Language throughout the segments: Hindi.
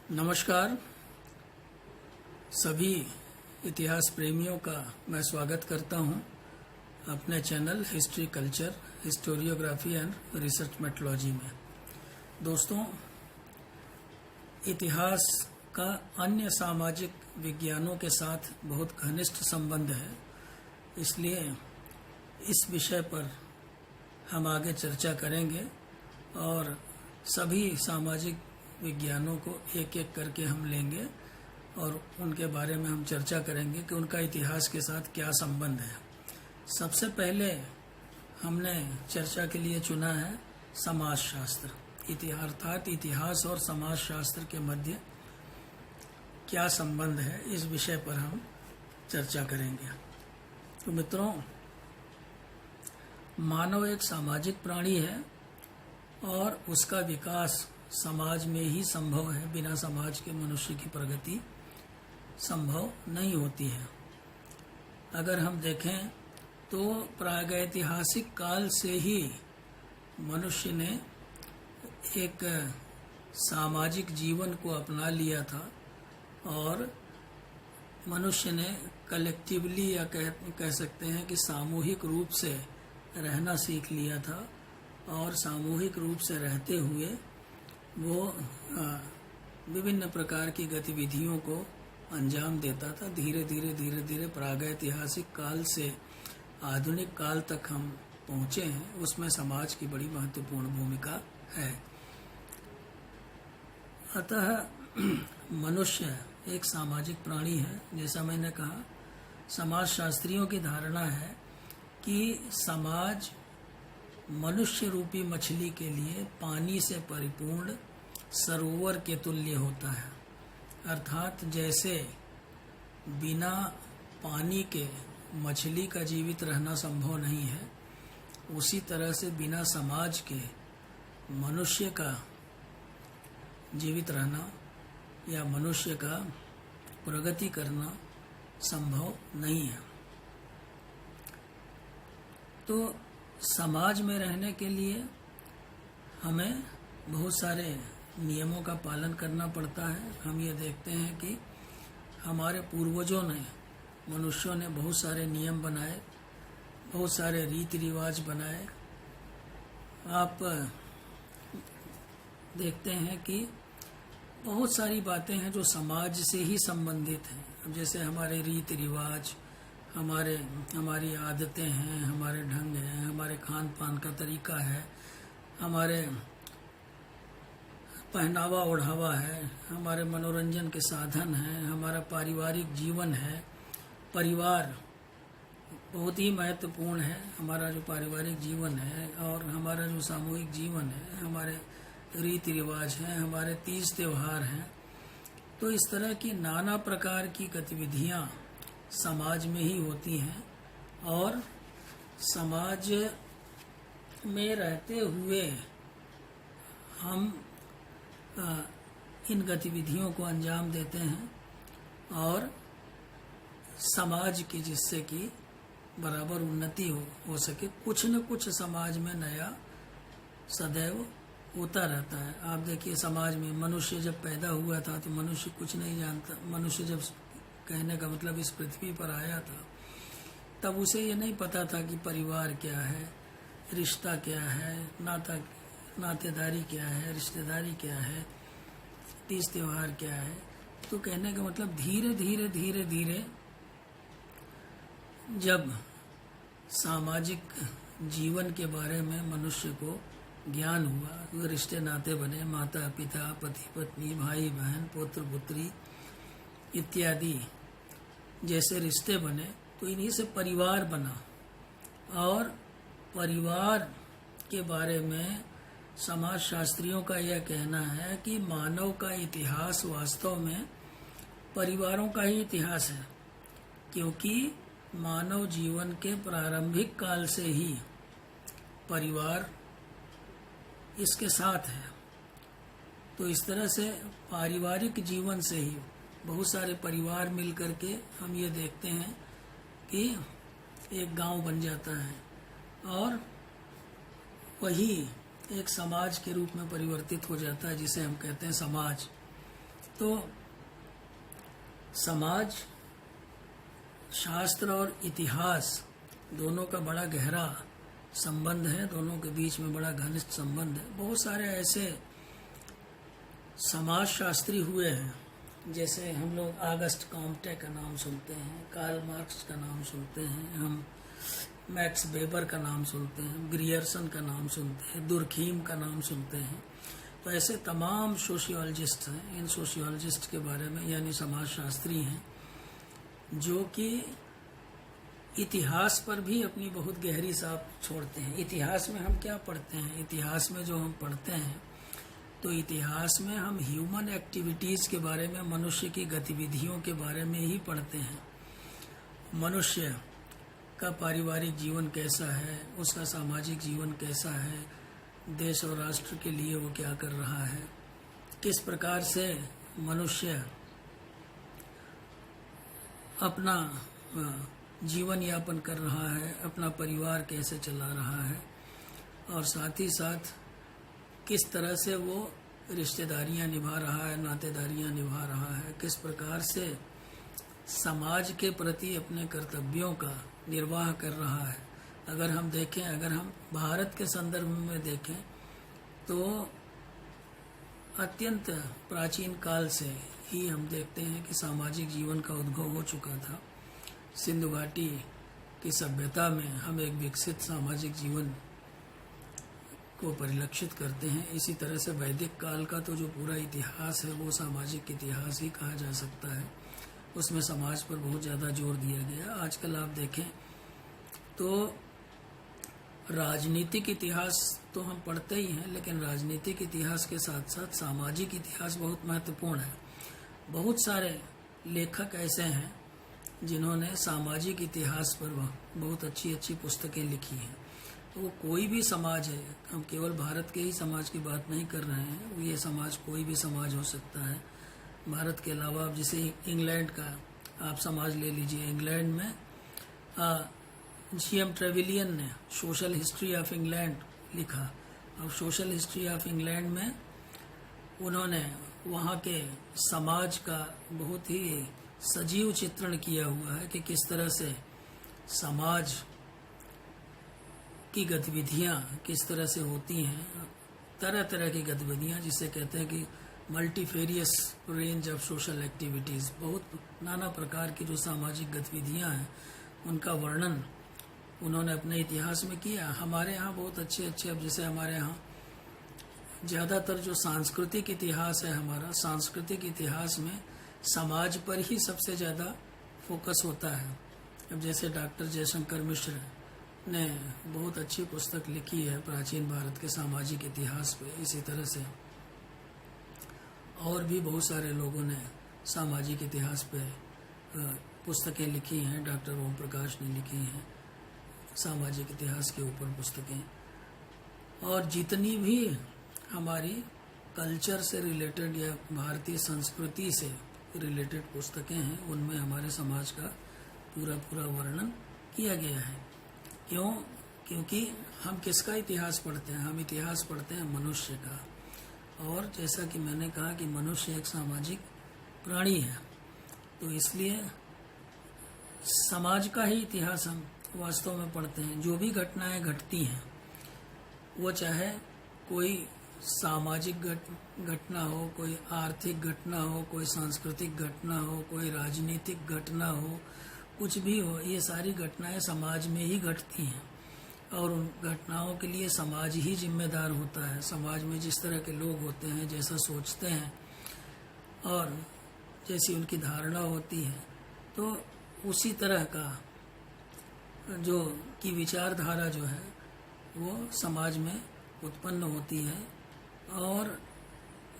नमस्कार। सभी इतिहास प्रेमियों का मैं स्वागत करता हूं अपने channel history culture historiography and research methodology में। दोस्तों, इतिहास का अन्य सामाजिक विज्ञानों के साथ बहुत घनिष्ठ संबंध है, इसलिए इस विषय पर हम आगे चर्चा करेंगे और सभी सामाजिक विज्ञानों को एक एक करके हम लेंगे और उनके बारे में हम चर्चा करेंगे कि उनका इतिहास के साथ क्या संबंध है। सबसे पहले हमने चर्चा के लिए चुना है समाजशास्त्र। अर्थात इतिहास और समाजशास्त्र के मध्य क्या संबंध है, इस विषय पर हम चर्चा करेंगे। तो मित्रों, मानव एक सामाजिक प्राणी है और उसका विकास समाज में ही संभव है। बिना समाज के मनुष्य की प्रगति संभव नहीं होती है। अगर हम देखें तो प्रागैतिहासिक काल से ही मनुष्य ने एक सामाजिक जीवन को अपना लिया था और मनुष्य ने कलेक्टिवली या कह सकते हैं कि सामूहिक रूप से रहना सीख लिया था और सामूहिक रूप से रहते हुए वो विभिन्न प्रकार की गतिविधियों को अंजाम देता था। धीरे धीरे प्रागैतिहासिक काल से आधुनिक काल तक हम पहुँचे हैं, उसमें समाज की बड़ी महत्वपूर्ण भूमिका है। अतः मनुष्य एक सामाजिक प्राणी है। जैसा मैंने कहा, समाजशास्त्रियों की धारणा है कि समाज मनुष्य रूपी मछली के लिए पानी से परिपूर्ण सरोवर के तुल्य होता है। अर्थात जैसे बिना पानी के मछली का जीवित रहना संभव नहीं है, उसी तरह से बिना समाज के मनुष्य का जीवित रहना या मनुष्य का प्रगति करना संभव नहीं है। तो समाज में रहने के लिए हमें बहुत सारे नियमों का पालन करना पड़ता है। हम ये देखते हैं कि हमारे पूर्वजों ने, मनुष्यों ने बहुत सारे नियम बनाए, बहुत सारे रीति रिवाज बनाए। आप देखते हैं कि बहुत सारी बातें हैं जो समाज से ही संबंधित हैं। अब जैसे हमारे रीति रिवाज, हमारी आदतें हैं, हमारे ढंग हैं, हमारे खान पान का तरीका है, हमारे पहनावा ओढ़ावा है, हमारे मनोरंजन के साधन हैं, हमारा पारिवारिक जीवन है। परिवार बहुत ही महत्वपूर्ण है। हमारा जो पारिवारिक जीवन है और हमारा जो सामूहिक जीवन है, हमारे रीति रिवाज हैं, हमारे तीज त्योहार हैं। तो इस तरह की नाना प्रकार की गतिविधियां समाज में ही होती हैं और समाज में रहते हुए हम इन गतिविधियों को अंजाम देते हैं और समाज की, जिससे कि बराबर उन्नति हो सके। कुछ न कुछ समाज में नया सदैव होता रहता है। आप देखिए, समाज में मनुष्य जब पैदा हुआ था तो मनुष्य कुछ नहीं जानता। मनुष्य जब, कहने का मतलब, इस पृथ्वी पर आया था तब उसे ये नहीं पता था कि परिवार क्या है, रिश्ता क्या है, नातेदारी क्या है, रिश्तेदारी क्या है, तीज त्योहार क्या है। तो कहने का मतलब धीरे धीरे जब सामाजिक जीवन के बारे में मनुष्य को ज्ञान हुआ, तो रिश्ते नाते बने, माता पिता, पति पत्नी, भाई बहन, पुत्र पुत्री इत्यादि जैसे रिश्ते बने, तो इन्हीं से परिवार बना। और परिवार के बारे में समाजशास्त्रियों का यह कहना है कि मानव का इतिहास वास्तव में परिवारों का ही इतिहास है, क्योंकि मानव जीवन के प्रारंभिक काल से ही परिवार इसके साथ है। तो इस तरह से पारिवारिक जीवन से ही बहुत सारे परिवार मिल करके हम ये देखते हैं कि एक गांव बन जाता है और वही एक समाज के रूप में परिवर्तित हो जाता है, जिसे हम कहते हैं समाज। तो समाज शास्त्र और इतिहास दोनों का बड़ा गहरा संबंध है, दोनों के बीच में बड़ा घनिष्ठ संबंध है। बहुत सारे ऐसे समाजशास्त्री हुए हैं, जैसे हम लोग आगस्ट कॉम्टे का नाम सुनते हैं, कार्ल मार्क्स का नाम सुनते हैं, हम मैक्स वेबर का नाम सुनते हैं, ग्रियर्सन का नाम सुनते हैं, दुर्खीम का नाम सुनते हैं। तो ऐसे तमाम सोशियोलॉजिस्ट हैं। इन सोशियोलॉजिस्ट के बारे में, यानी समाजशास्त्री हैं, जो कि इतिहास पर भी अपनी बहुत गहरी छाप छोड़ते हैं। इतिहास में हम क्या पढ़ते हैं? इतिहास में जो हम पढ़ते हैं, तो इतिहास में हम ह्यूमन एक्टिविटीज़ के बारे में, मनुष्य की गतिविधियों के बारे में ही पढ़ते हैं। मनुष्य का पारिवारिक जीवन कैसा है, उसका सामाजिक जीवन कैसा है, देश और राष्ट्र के लिए वो क्या कर रहा है, किस प्रकार से मनुष्य अपना जीवन यापन कर रहा है, अपना परिवार कैसे चला रहा है, और साथ ही साथ किस तरह से वो रिश्तेदारियां निभा रहा है, नातेदारियां निभा रहा है, किस प्रकार से समाज के प्रति अपने कर्तव्यों का निर्वाह कर रहा है। अगर हम देखें, अगर हम भारत के संदर्भ में देखें, तो अत्यंत प्राचीन काल से ही हम देखते हैं कि सामाजिक जीवन का उद्भव हो चुका था। सिंधु घाटी की सभ्यता में हम एक विकसित सामाजिक जीवन को परिलक्षित करते हैं। इसी तरह से वैदिक काल का तो जो पूरा इतिहास है, वो सामाजिक इतिहास ही कहा जा सकता है। उसमें समाज पर बहुत ज़्यादा जोर दिया गया। आजकल आप देखें तो राजनीतिक इतिहास तो हम पढ़ते ही हैं, लेकिन राजनीतिक इतिहास के साथ साथ सामाजिक इतिहास बहुत महत्वपूर्ण है। बहुत सारे लेखक ऐसे हैं जिन्होंने सामाजिक इतिहास पर बहुत अच्छी अच्छी पुस्तकें लिखी हैं। तो वो कोई भी समाज है, हम केवल भारत के ही समाज की बात नहीं कर रहे हैं, ये समाज कोई भी समाज हो सकता है। भारत के अलावा आप जैसे इंग्लैंड का आप समाज ले लीजिए। इंग्लैंड में जी.एम. ट्रेविलियन ने सोशल हिस्ट्री ऑफ इंग्लैंड लिखा। अब सोशल हिस्ट्री ऑफ इंग्लैंड में उन्होंने वहाँ के समाज का बहुत ही सजीव चित्रण किया हुआ है कि किस तरह से समाज की गतिविधियाँ किस तरह से होती हैं, तरह तरह की गतिविधियाँ, जिसे कहते हैं कि multifarious range of social activities. बहुत नाना प्रकार की जो सामाजिक गतिविधियाँ हैं, उनका वर्णन उन्होंने अपने इतिहास में किया। हमारे यहाँ बहुत अच्छे अच्छे, अब जैसे हमारे यहाँ ज़्यादातर जो सांस्कृतिक इतिहास है, हमारा सांस्कृतिक इतिहास में समाज पर ही सबसे ज़्यादा फोकस होता है। अब जैसे डॉक्टर जयशंकर मिश्र ने बहुत अच्छी पुस्तक लिखी है प्राचीन भारत के सामाजिक इतिहास पे। इसी तरह से और भी बहुत सारे लोगों ने सामाजिक इतिहास पे पुस्तकें लिखी हैं। डॉक्टर ओम प्रकाश ने लिखी हैं सामाजिक इतिहास के ऊपर पुस्तकें। और जितनी भी हमारी कल्चर से रिलेटेड या भारतीय संस्कृति से रिलेटेड पुस्तकें हैं, उनमें हमारे समाज का पूरा पूरा वर्णन किया गया है। क्यों? क्योंकि हम किसका इतिहास पढ़ते हैं? हम इतिहास पढ़ते हैं मनुष्य का। और जैसा कि मैंने कहा कि मनुष्य एक सामाजिक प्राणी है, तो इसलिए समाज का ही इतिहास हम वास्तव में पढ़ते हैं। जो भी घटनाएं घटती हैं, वो चाहे कोई सामाजिक घटना हो, कोई आर्थिक घटना हो, कोई सांस्कृतिक घटना हो, कोई राजनीतिक घटना हो, कुछ भी हो, ये सारी घटनाएं समाज में ही घटती हैं और उन घटनाओं के लिए समाज ही जिम्मेदार होता है। समाज में जिस तरह के लोग होते हैं, जैसा सोचते हैं और जैसी उनकी धारणा होती है, तो उसी तरह का जो की विचारधारा जो है वो समाज में उत्पन्न होती है और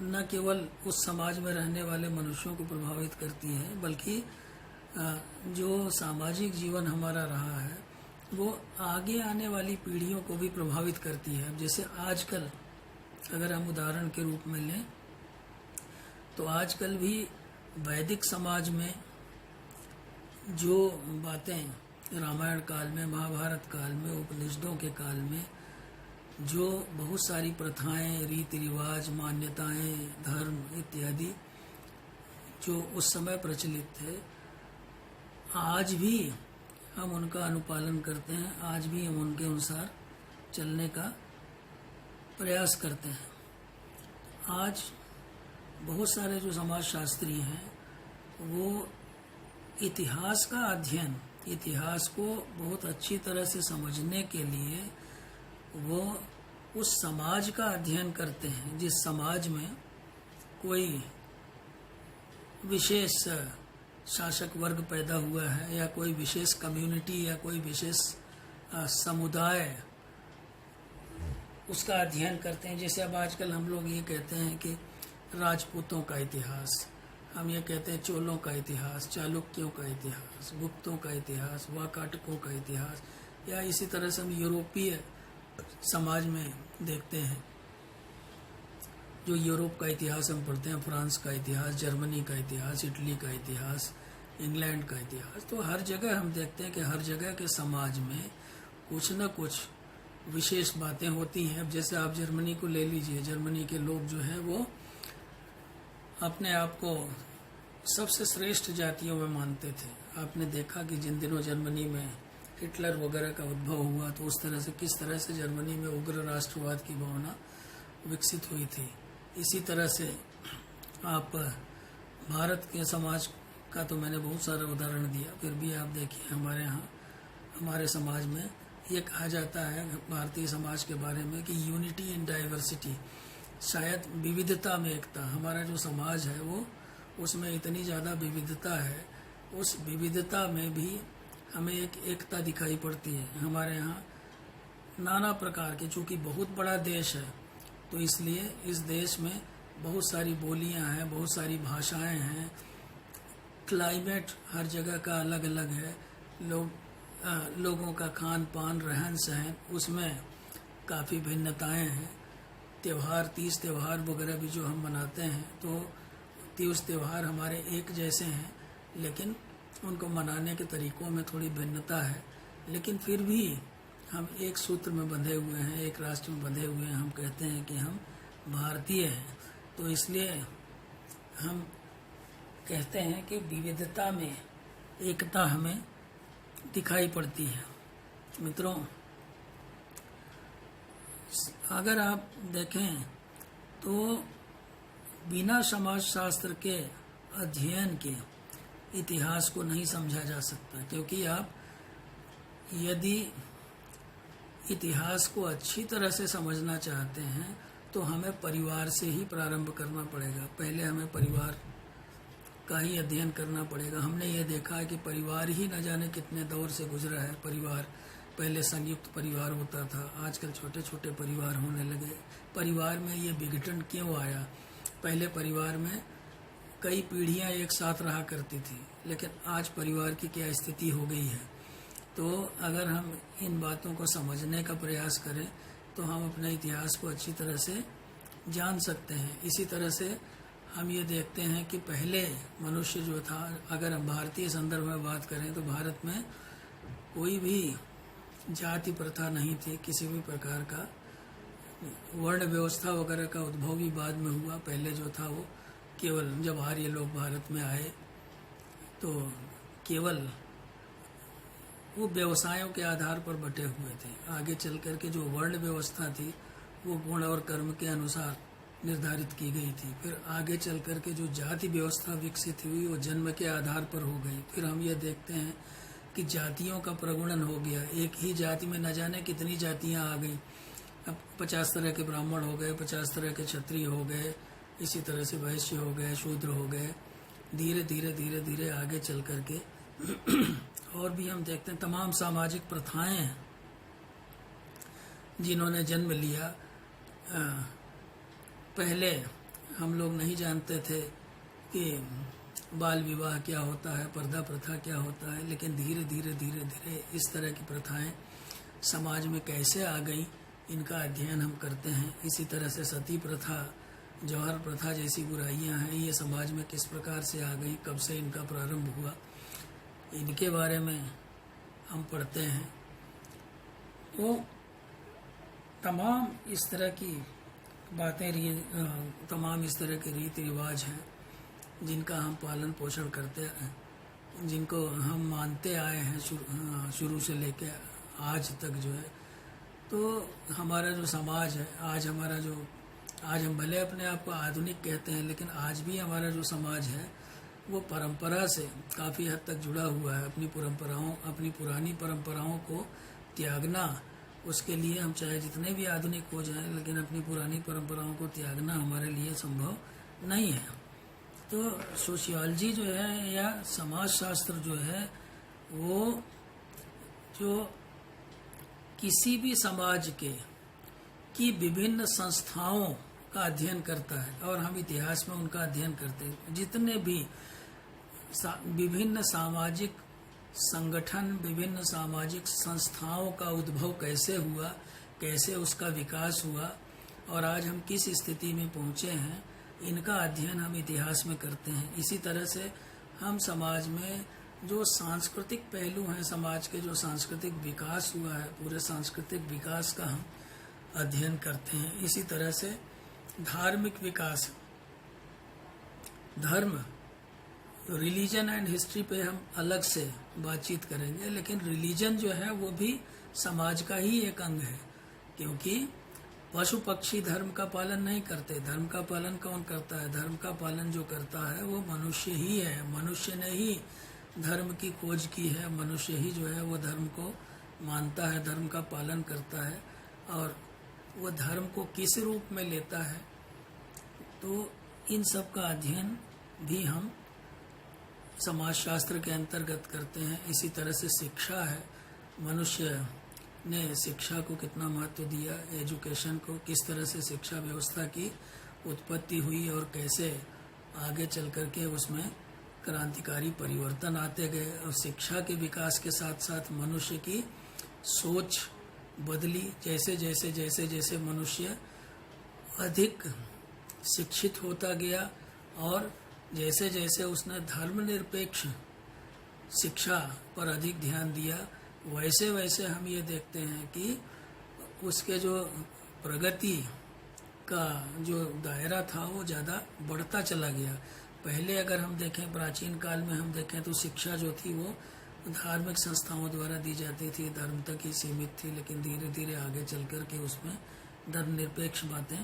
न केवल उस समाज में रहने वाले मनुष्यों को प्रभावित करती है, बल्कि जो सामाजिक जीवन हमारा रहा है वो आगे आने वाली पीढ़ियों को भी प्रभावित करती है। जैसे आजकल अगर हम उदाहरण के रूप में लें, तो आजकल भी वैदिक समाज में जो बातें रामायण काल में, महाभारत काल में, उपनिषदों के काल में जो बहुत सारी प्रथाएं, रीति रिवाज, मान्यताएं, धर्म इत्यादि जो उस समय प्रचलित थे, आज भी हम उनका अनुपालन करते हैं, आज भी हम उनके अनुसार चलने का प्रयास करते हैं। आज बहुत सारे जो समाजशास्त्री हैं वो इतिहास का अध्ययन, इतिहास को बहुत अच्छी तरह से समझने के लिए वो उस समाज का अध्ययन करते हैं जिस समाज में कोई विशेष शासक वर्ग पैदा हुआ है या कोई विशेष कम्युनिटी या कोई विशेष समुदाय, उसका अध्ययन करते हैं। जैसे अब आजकल हम लोग ये कहते हैं कि राजपूतों का इतिहास, हम ये कहते हैं चोलों का इतिहास, चालुक्यों का इतिहास, गुप्तों का इतिहास, वाकाटकों का इतिहास, या इसी तरह से हम यूरोपीय समाज में देखते हैं जो यूरोप का इतिहास हम पढ़ते हैं, फ्रांस का इतिहास, जर्मनी का इतिहास, इटली का इतिहास, इंग्लैंड का इतिहास। तो हर जगह हम देखते हैं कि हर जगह के समाज में कुछ न कुछ विशेष बातें होती हैं। अब जैसे आप जर्मनी को ले लीजिए, जर्मनी के लोग जो है वो अपने आप को सबसे श्रेष्ठ जातियों में मानते थे। आपने देखा कि जिन दिनों जर्मनी में हिटलर वगैरह का उद्भव हुआ तो उस तरह से किस तरह से जर्मनी में उग्र राष्ट्रवाद की भावना विकसित हुई थी। इसी तरह से आप भारत के समाज का तो मैंने बहुत सारा उदाहरण दिया, फिर भी आप देखिए हमारे यहाँ हमारे समाज में ये कहा जाता है भारतीय समाज के बारे में कि यूनिटी इन डाइवर्सिटी, शायद विविधता में एकता। हमारा जो समाज है वो उसमें इतनी ज़्यादा विविधता है, उस विविधता में भी हमें एक एकता दिखाई पड़ती है। हमारे यहाँ नाना प्रकार के, चूँकि बहुत बड़ा देश है तो इसलिए इस देश में बहुत सारी बोलियां हैं, बहुत सारी भाषाएं हैं, क्लाइमेट हर जगह का अलग अलग है, लोगों का खान पान रहन सहन उसमें काफ़ी भिन्नताएं हैं। त्यौहार, तीज त्यौहार वगैरह भी जो हम मनाते हैं तो तीज त्यौहार हमारे एक जैसे हैं, लेकिन उनको मनाने के तरीक़ों में थोड़ी भिन्नता है, लेकिन फिर भी हम एक सूत्र में बंधे हुए हैं, एक राष्ट्र में बंधे हुए हैं। हम कहते हैं कि हम भारतीय हैं, तो इसलिए हम कहते हैं कि विविधता में एकता हमें दिखाई पड़ती है। मित्रों, अगर आप देखें तो बिना समाजशास्त्र के अध्ययन के इतिहास को नहीं समझा जा सकता, क्योंकि आप यदि इतिहास को अच्छी तरह से समझना चाहते हैं तो हमें परिवार से ही प्रारंभ करना पड़ेगा। पहले हमें परिवार का ही अध्ययन करना पड़ेगा। हमने ये देखा है कि परिवार ही न जाने कितने दौर से गुजरा है। परिवार पहले संयुक्त परिवार होता था, आजकल छोटे छोटे परिवार होने लगे। परिवार में ये विघटन क्यों आया? पहले परिवार में कई पीढ़ियां एक साथ रहा करती थी, लेकिन आज परिवार की क्या स्थिति हो गई है। तो अगर हम इन बातों को समझने का प्रयास करें तो हम अपने इतिहास को अच्छी तरह से जान सकते हैं। इसी तरह से हम ये देखते हैं कि पहले मनुष्य जो था, अगर हम भारतीय संदर्भ में बात करें तो भारत में कोई भी जाति प्रथा नहीं थी, किसी भी प्रकार का वर्ण व्यवस्था वगैरह का उद्भव भी बाद में हुआ। पहले जो था वो केवल जब आर्य लोग भारत में आए तो केवल वो व्यवसायों के आधार पर बटे हुए थे। आगे चल कर के जो वर्ण व्यवस्था थी वो गुण और कर्म के अनुसार निर्धारित की गई थी। फिर आगे चल कर के जो जाति व्यवस्था विकसित हुई वो जन्म के आधार पर हो गई। फिर हम ये देखते हैं कि जातियों का प्रगुणन हो गया। एक ही जाति में न जाने कितनी जातियां आ गई। अब 50 तरह के ब्राह्मण हो गए, 50 तरह के क्षत्रिय हो गए, इसी तरह से वैश्य हो गए, शूद्र हो गए। धीरे धीरे धीरे धीरे आगे चल कर के और भी हम देखते हैं तमाम सामाजिक प्रथाएं जिन्होंने जन्म लिया। पहले हम लोग नहीं जानते थे कि बाल विवाह क्या होता है, पर्दा प्रथा क्या होता है, लेकिन धीरे धीरे धीरे धीरे इस तरह की प्रथाएं समाज में कैसे आ गई, इनका अध्ययन हम करते हैं। इसी तरह से सती प्रथा, जौहर प्रथा जैसी बुराइयां हैं, ये समाज में किस प्रकार से आ गई, कब से इनका प्रारंभ हुआ, इनके बारे में हम पढ़ते हैं। तो तमाम इस तरह की बातें, तमाम इस तरह के रीति रिवाज हैं जिनका हम पालन पोषण करते हैं, जिनको हम मानते आए हैं शुरू से लेकर आज तक जो है, तो हमारा जो समाज है आज हम भले अपने आप को आधुनिक कहते हैं, लेकिन आज भी हमारा जो समाज है वो परंपरा से काफ़ी हद तक जुड़ा हुआ है। अपनी पुरानी परंपराओं को त्यागना, उसके लिए हम चाहे जितने भी आधुनिक हो जाएं, लेकिन अपनी पुरानी परंपराओं को त्यागना हमारे लिए संभव नहीं है। तो सोशियोलॉजी जो है या समाजशास्त्र जो है वो जो किसी भी समाज की विभिन्न संस्थाओं का अध्ययन करता है, और हम इतिहास में उनका अध्ययन करते हैं। जितने भी विभिन्न सामाजिक संगठन, विभिन्न सामाजिक संस्थाओं का उद्भव कैसे हुआ, कैसे उसका विकास हुआ और आज हम किस स्थिति में पहुंचे हैं, इनका अध्ययन हम इतिहास में करते हैं। इसी तरह से हम समाज में जो सांस्कृतिक पहलू हैं, समाज के जो सांस्कृतिक विकास हुआ है, पूरे सांस्कृतिक विकास का हम अध्ययन करते हैं। इसी तरह से धार्मिक विकास, धर्म, रिलीजन एंड हिस्ट्री पे हम अलग से बातचीत करेंगे, लेकिन रिलीजन जो है वो भी समाज का ही एक अंग है, क्योंकि पशु पक्षी धर्म का पालन नहीं करते। धर्म का पालन कौन करता है? धर्म का पालन जो करता है वो मनुष्य ही है। मनुष्य ने ही धर्म की खोज की है, मनुष्य ही जो है वो धर्म को मानता है, धर्म का पालन करता है, और वो धर्म को किस रूप में लेता है, तो इन सब का अध्ययन भी हम समाजशास्त्र के अंतर्गत करते हैं। इसी तरह से शिक्षा है, मनुष्य ने शिक्षा को कितना महत्व दिया, एजुकेशन को, किस तरह से शिक्षा व्यवस्था की उत्पत्ति हुई और कैसे आगे चल कर के उसमें क्रांतिकारी परिवर्तन आते गए, और शिक्षा के विकास के साथ साथ मनुष्य की सोच बदली। जैसे मनुष्य अधिक शिक्षित होता गया और जैसे जैसे उसने धर्मनिरपेक्ष शिक्षा पर अधिक ध्यान दिया, वैसे वैसे हम ये देखते हैं कि उसके जो प्रगति का जो दायरा था वो ज़्यादा बढ़ता चला गया। पहले अगर हम देखें, प्राचीन काल में हम देखें तो शिक्षा जो थी वो धार्मिक संस्थाओं द्वारा दी जाती थी, धर्म तक ही सीमित थी, लेकिन धीरे धीरे आगे चल कर के उसमें धर्मनिरपेक्ष बातें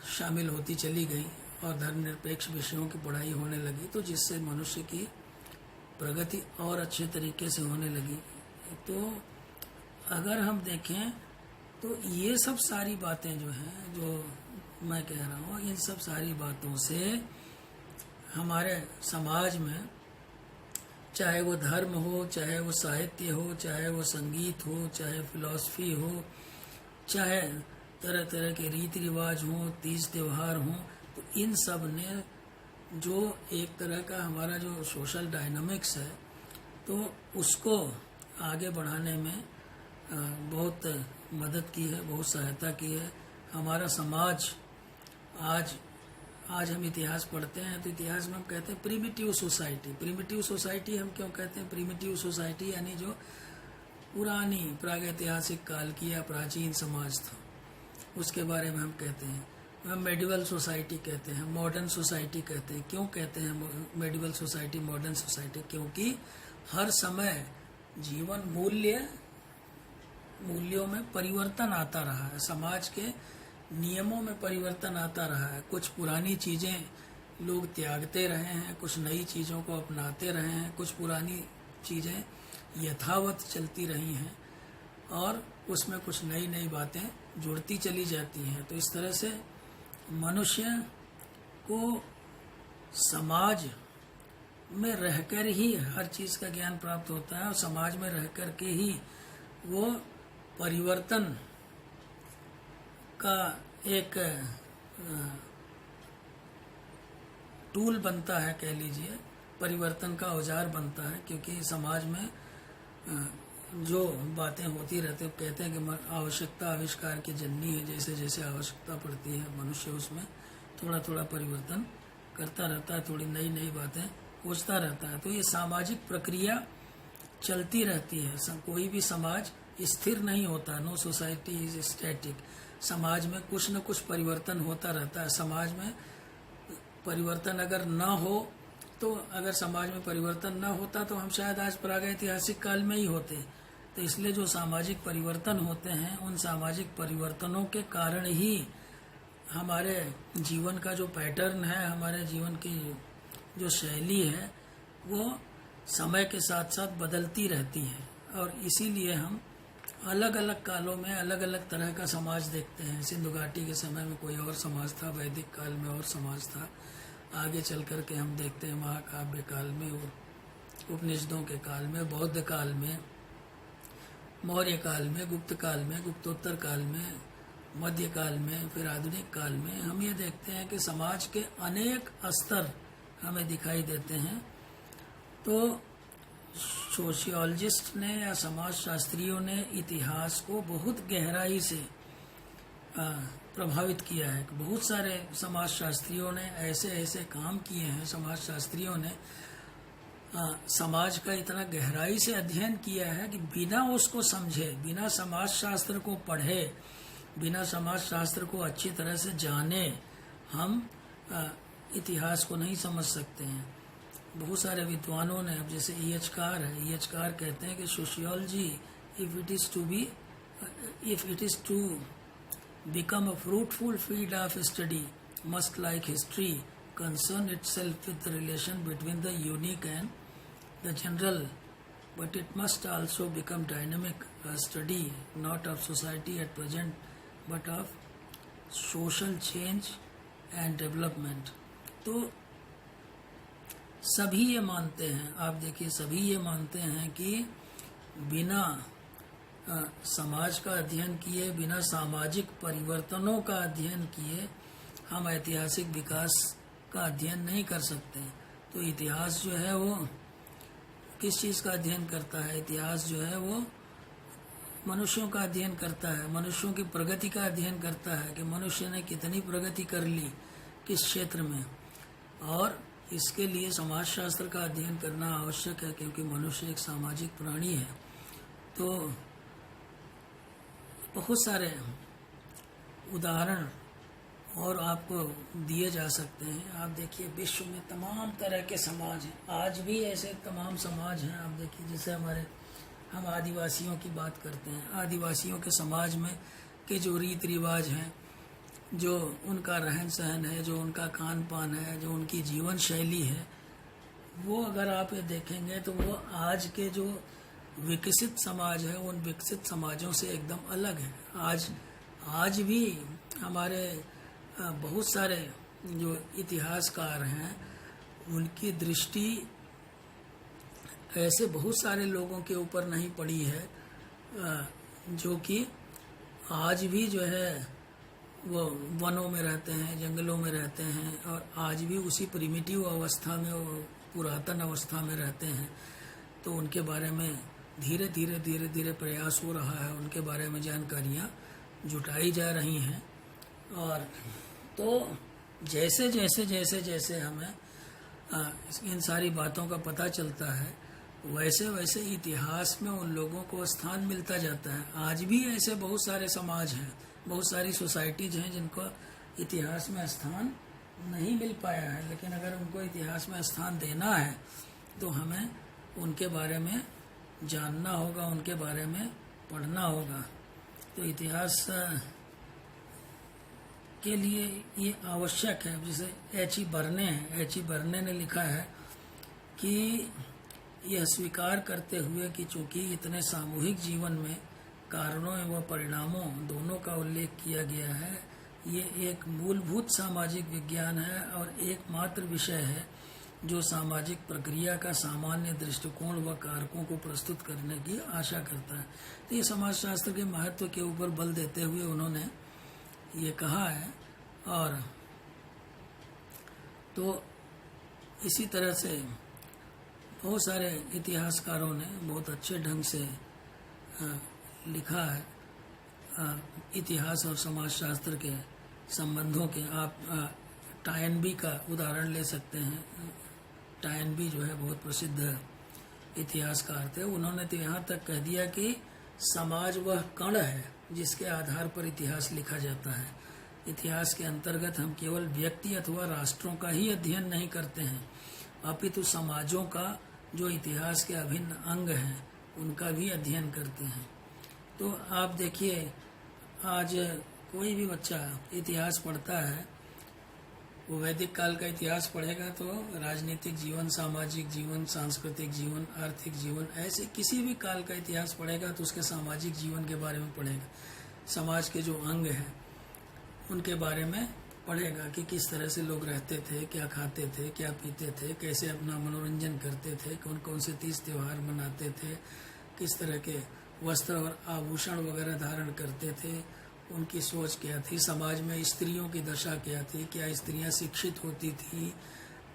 शामिल होती चली गई और धर्मनिरपेक्ष विषयों की पढ़ाई होने लगी, तो जिससे मनुष्य की प्रगति और अच्छे तरीके से होने लगी। तो अगर हम देखें तो ये सब सारी बातें जो हैं, जो मैं कह रहा हूँ, इन सब सारी बातों से हमारे समाज में, चाहे वो धर्म हो, चाहे वो साहित्य हो, चाहे वो संगीत हो, चाहे फिलॉसफी हो, चाहे तरह तरह के रीति रिवाज हों, तीज त्यौहार हों, तो इन सब ने जो एक तरह का हमारा जो सोशल डायनामिक्स है, तो उसको आगे बढ़ाने में बहुत मदद की है, बहुत सहायता की है। हमारा समाज आज हम इतिहास पढ़ते हैं तो इतिहास में हम कहते हैं प्रिमिटिव सोसाइटी। प्रिमिटिव सोसाइटी हम क्यों कहते हैं? प्रिमिटिव सोसाइटी यानी जो पुरानी प्रागैतिहासिक काल की या प्राचीन समाज था, उसके बारे में हम कहते हैं। हम मेडिवल सोसाइटी कहते हैं, मॉडर्न सोसाइटी कहते हैं। क्यों कहते हैं मेडिवल सोसाइटी, मॉडर्न सोसाइटी? क्योंकि हर समय जीवन मूल्यों में परिवर्तन आता रहा है, समाज के नियमों में परिवर्तन आता रहा है। कुछ पुरानी चीजें लोग त्यागते रहे हैं, कुछ नई चीजों को अपनाते रहे हैं, कुछ पुरानी चीजें यथावत चलती रही हैं और उसमें कुछ नई नई बातें जुड़ती चली जाती हैं। तो इस तरह से मनुष्य को समाज में रहकर ही हर चीज का ज्ञान प्राप्त होता है और समाज में रहकर के ही वो परिवर्तन का एक टूल बनता है, कह लीजिए, परिवर्तन का औजार बनता है। क्योंकि समाज में जो बातें होती रहती है, कहते हैं कि आवश्यकता आविष्कार की जननी है। जैसे जैसे आवश्यकता पड़ती है, मनुष्य उसमें थोड़ा थोड़ा परिवर्तन करता रहता है, थोड़ी नई नई बातें खोजता रहता है। तो ये सामाजिक प्रक्रिया चलती रहती है। कोई भी समाज स्थिर नहीं होता। No society is static. समाज में कुछ न कुछ परिवर्तन होता रहता है। समाज में परिवर्तन अगर न हो, तो अगर समाज में परिवर्तन न होता तो हम शायद आज प्रागैतिहासिक काल में ही होते। तो इसलिए जो सामाजिक परिवर्तन होते हैं, उन सामाजिक परिवर्तनों के कारण ही हमारे जीवन का जो पैटर्न है, हमारे जीवन की जो शैली है, वो समय के साथ साथ बदलती रहती है। और इसीलिए हम अलग अलग कालों में अलग अलग तरह का समाज देखते हैं। सिंधु घाटी के समय में कोई और समाज था, वैदिक काल में और समाज था, आगे चल कर के हम देखते हैं महाकाव्य काल में और उपनिषदों के काल में, बौद्ध काल में, मौर्य काल में, गुप्त काल में, गुप्तोत्तर काल में, मध्य काल में, फिर आधुनिक काल में हम ये देखते हैं कि समाज के अनेक स्तर हमें दिखाई देते हैं। तो सोशियोलॉजिस्ट ने या समाजशास्त्रियों ने इतिहास को बहुत गहराई से प्रभावित किया है। बहुत सारे समाजशास्त्रियों ने ऐसे ऐसे काम किए हैं, समाजशास्त्रियों ने समाज का इतना गहराई से अध्ययन किया है कि बिना उसको समझे, बिना समाजशास्त्र को पढ़े, बिना समाजशास्त्र को अच्छी तरह से जाने हम इतिहास को नहीं समझ सकते हैं। बहुत सारे विद्वानों ने, अब जैसे E.H. कार है, E.H. कार कहते हैं कि sociology if it is to become a fruitful field of study must, like history, concern itself with the relation between the unique and the general, but it must also become dynamic, a study not of society at present but of social change and development। तो सभी ये मानते हैं, आप देखिए सभी ये मानते हैं कि बिना समाज का अध्ययन किए, बिना सामाजिक परिवर्तनों का अध्ययन किए हम ऐतिहासिक विकास का अध्ययन नहीं कर सकते। तो इतिहास जो है वो किस चीज़ का अध्ययन करता है? इतिहास जो है वो मनुष्यों का अध्ययन करता है, मनुष्यों की प्रगति का अध्ययन करता है कि मनुष्य ने कितनी प्रगति कर ली किस क्षेत्र में। और इसके लिए समाजशास्त्र का अध्ययन करना आवश्यक है, क्योंकि मनुष्य एक सामाजिक प्राणी है। तो बहुत सारे उदाहरण और आपको दिए जा सकते हैं। आप देखिए विश्व में तमाम तरह के समाज हैं, आज भी ऐसे तमाम समाज हैं। आप देखिए जैसे हम आदिवासियों की बात करते हैं, आदिवासियों के समाज में के जो रीति रिवाज हैं, जो उनका रहन सहन है, जो उनका खान पान है, जो उनकी जीवन शैली है, वो अगर आप ये देखेंगे तो वो आज के जो विकसित समाज है उन विकसित समाजों से एकदम अलग है। आज भी हमारे बहुत सारे जो इतिहासकार हैं उनकी दृष्टि ऐसे बहुत सारे लोगों के ऊपर नहीं पड़ी है जो कि आज भी जो है वो वनों में रहते हैं, जंगलों में रहते हैं और आज भी उसी प्रिमिटिव अवस्था में, पुरातन अवस्था में रहते हैं। तो उनके बारे में धीरे धीरे प्रयास हो रहा है, उनके बारे में जानकारियाँ जुटाई जा रही हैं। और तो जैसे हमें इन सारी बातों का पता चलता है, वैसे इतिहास में उन लोगों को स्थान मिलता जाता है। आज भी ऐसे बहुत सारे समाज हैं, बहुत सारी सोसाइटीज हैं जिनको इतिहास में स्थान नहीं मिल पाया है, लेकिन अगर उनको इतिहास में स्थान देना है तो हमें उनके बारे में जानना होगा, उनके बारे में पढ़ना होगा। तो इतिहास के लिए ये आवश्यक है। जैसे H.E. बर्ने ने लिखा है कि यह स्वीकार करते हुए कि चूंकि इतने सामूहिक जीवन में कारणों एवं परिणामों दोनों का उल्लेख किया गया है, ये एक मूलभूत सामाजिक विज्ञान है और एकमात्र विषय है जो सामाजिक प्रक्रिया का सामान्य दृष्टिकोण व कारकों को प्रस्तुत करने की आशा करता है। तो ये समाजशास्त्र के महत्व के ऊपर बल देते हुए उन्होंने ये कहा है। और तो इसी तरह से बहुत सारे इतिहासकारों ने बहुत अच्छे ढंग से लिखा है इतिहास और समाजशास्त्र के संबंधों के। आप टायनबी का उदाहरण ले सकते हैं। टायनबी जो है बहुत प्रसिद्ध इतिहासकार थे। उन्होंने तो यहाँ तक कह दिया कि समाज वह कण है जिसके आधार पर इतिहास लिखा जाता है। इतिहास के अंतर्गत हम केवल व्यक्ति अथवा राष्ट्रों का ही अध्ययन नहीं करते हैं, अपितु समाजों का जो इतिहास के अभिन्न अंग हैं उनका भी अध्ययन करते हैं। तो आप देखिए, आज कोई भी बच्चा इतिहास पढ़ता है, वो वैदिक काल का इतिहास पढ़ेगा तो राजनीतिक जीवन, सामाजिक जीवन, सांस्कृतिक जीवन, आर्थिक जीवन, ऐसे किसी भी काल का इतिहास पढ़ेगा तो उसके सामाजिक जीवन के बारे में पढ़ेगा, समाज के जो अंग हैं उनके बारे में पढ़ेगा कि किस तरह से लोग रहते थे, क्या खाते थे, क्या पीते थे, कैसे अपना मनोरंजन करते थे, कौन कौन से तीज त्योहार मनाते थे, किस तरह के वस्त्र और आभूषण वगैरह धारण करते थे, उनकी सोच क्या थी, समाज में स्त्रियों की दशा क्या थी, क्या स्त्रियां शिक्षित होती थी,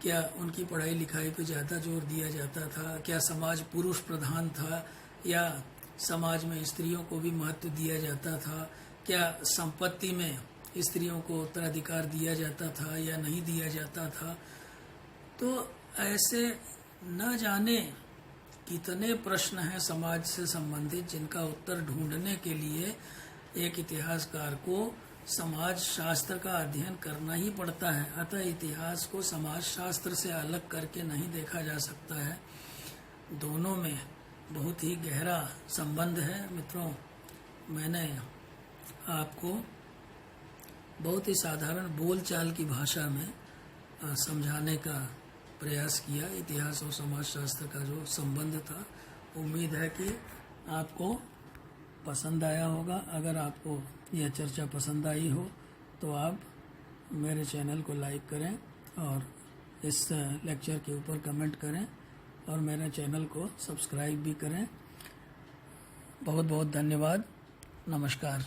क्या उनकी पढ़ाई लिखाई पे ज़्यादा जोर दिया जाता था, क्या समाज पुरुष प्रधान था या समाज में स्त्रियों को भी महत्व दिया जाता था, क्या संपत्ति में स्त्रियों को उत्तराधिकार दिया जाता था या नहीं दिया जाता था। तो ऐसे न जाने कितने प्रश्न हैं समाज से संबंधित जिनका उत्तर ढूंढने के लिए एक इतिहासकार को समाज शास्त्र का अध्ययन करना ही पड़ता है। अतः इतिहास को समाज शास्त्र से अलग करके नहीं देखा जा सकता है, दोनों में बहुत ही गहरा संबंध है। मित्रों, मैंने आपको बहुत ही साधारण बोलचाल की भाषा में समझाने का प्रयास किया इतिहास और समाज शास्त्र का जो संबंध था। उम्मीद है कि आपको पसंद आया होगा। अगर आपको यह चर्चा पसंद आई हो तो आप मेरे चैनल को लाइक करें और इस लेक्चर के ऊपर कमेंट करें और मेरे चैनल को सब्सक्राइब भी करें। बहुत बहुत धन्यवाद। नमस्कार।